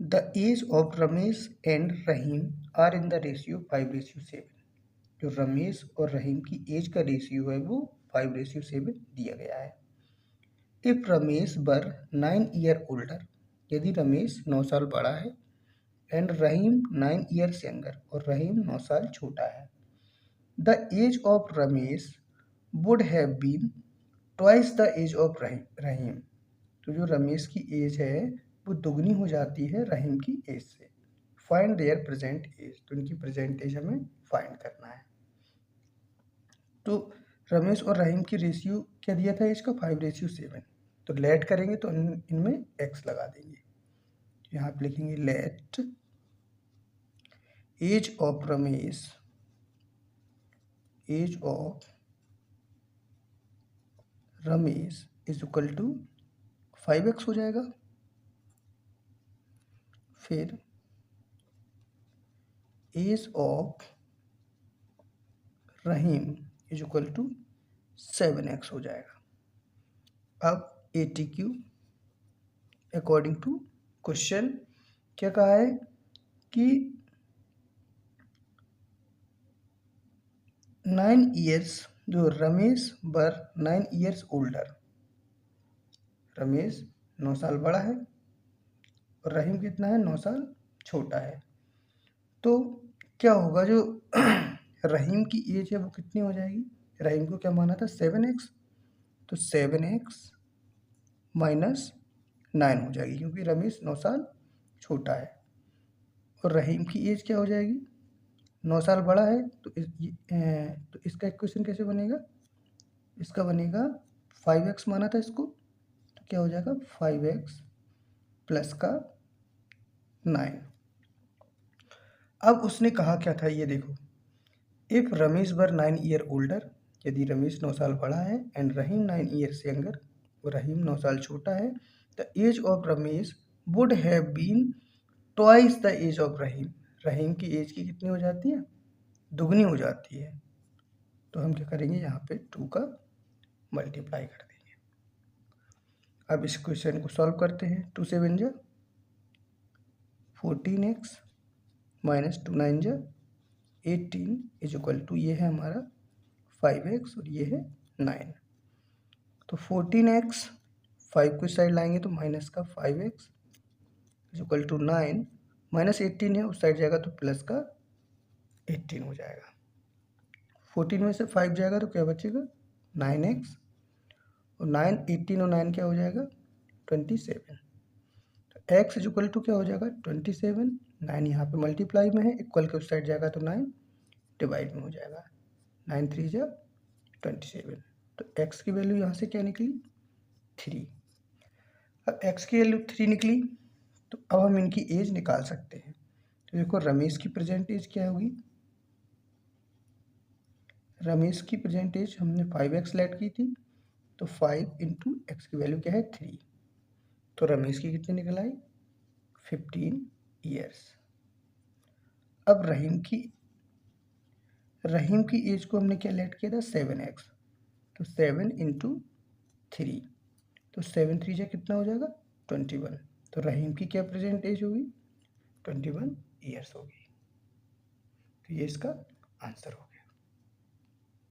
The age of Ramesh and Rahim are in the ratio 5:7। जो रमेश और रहीम की एज का रेशियो है वो 5:7 दिया गया है। If Ramesh were 9 year older, यदि रमेश 9 साल बड़ा है, एंड रहीम 9 ईयर्स यंगर, और रहीम 9 साल छोटा है, the age of Ramesh would have been twice the age of Rahim. तो जो रमेश की एज है वो दुगनी हो जाती है रहीम की एज से। फाइंड देयर प्रेजेंट एज, तो इनकी प्रेजेंट एज हमें फाइंड करना है। तो रमेश और रहीम की रेशियो क्या दिया था एज का? 5:7। तो लेट करेंगे तो इनमें एक्स लगा देंगे। यहाँ पे लिखेंगे let age of Ramesh, age of Ramesh is equal to 5x हो जाएगा। फिर age of Rahim is equal to 7x हो जाएगा। अब ATQ अकॉर्डिंग टू क्वेश्चन क्या कहा है कि 9 ईयर्स, जो रमेश वर 9 ईयर्स ओल्डर, रमेश 9 साल बड़ा है और रहीम कितना है? 9 साल छोटा है। तो क्या होगा, जो रहीम की एज है वो कितनी हो जाएगी? रहीम को क्या माना था? 7x, तो 7x माइनस 9 हो जाएगी, क्योंकि रमेश 9 साल छोटा है। और रहीम की एज क्या हो जाएगी? 9 साल बड़ा है, तो तो इसका इक्वेशन कैसे बनेगा? इसका बनेगा 5x माना था इसको, तो क्या हो जाएगा? 5x प्लस का 9। अब उसने कहा क्या था ये देखो, if Ramesh were 9 year older, यदि रमेश 9 साल बड़ा है, एंड रहीम 9 ईयर्स यंगर, और रहीम 9 साल छोटा है, the age of Ramesh would have been twice the age of Rahim. Rahim की एज की कितनी हो जाती है? दुगनी हो जाती है। तो हम क्या करेंगे, यहाँ पे 2 का मल्टीप्लाई कर देंगे। अब इस क्वेश्चन को सॉल्व करते हैं। 2 7 जा 14x माइनस 2 9 जा 18 इज इक्वल टू, ये है हमारा 5x और ये है 9। तो 14x 5 को इस साइड लाएंगे तो माइनस का 5x is equal to 9, minus 18 है उस साइड जाएगा तो प्लस का 18 हो जाएगा। 14 में से 5 जाएगा तो क्या बचेगा? 9x, और 9 18 और 9 क्या हो जाएगा? 27। तो x इज इक्वल टू क्या हो जाएगा? 27। 9 यहाँ पे मल्टीप्लाई में है, इक्वल के उस साइड जाएगा तो 9 डिवाइड में हो जाएगा। 9 3 जा 27। तो x की वैल्यू यहाँ से क्या निकली? 3। अब x की वैल्यू 3 निकली, तो अब हम इनकी एज निकाल सकते हैं। तो देखो रमेश की प्रेजेंट एज क्या होगी? रमेश की प्रेजेंट एज हमने 5x लेट की थी, तो 5 इंटू एक्स की वैल्यू क्या है? 3। तो रमेश की कितनी निकल आई? 15 ईयर्स। अब रहीम की एज को हमने क्या लेट किया था? 7x, तो 7 इंटू 3, तो 7 3 जा कितना हो जाएगा? 21। तो रहीम की क्या प्रेजेंट एज होगी? 21 ईयर्स होगी। तो ये इसका आंसर होगा।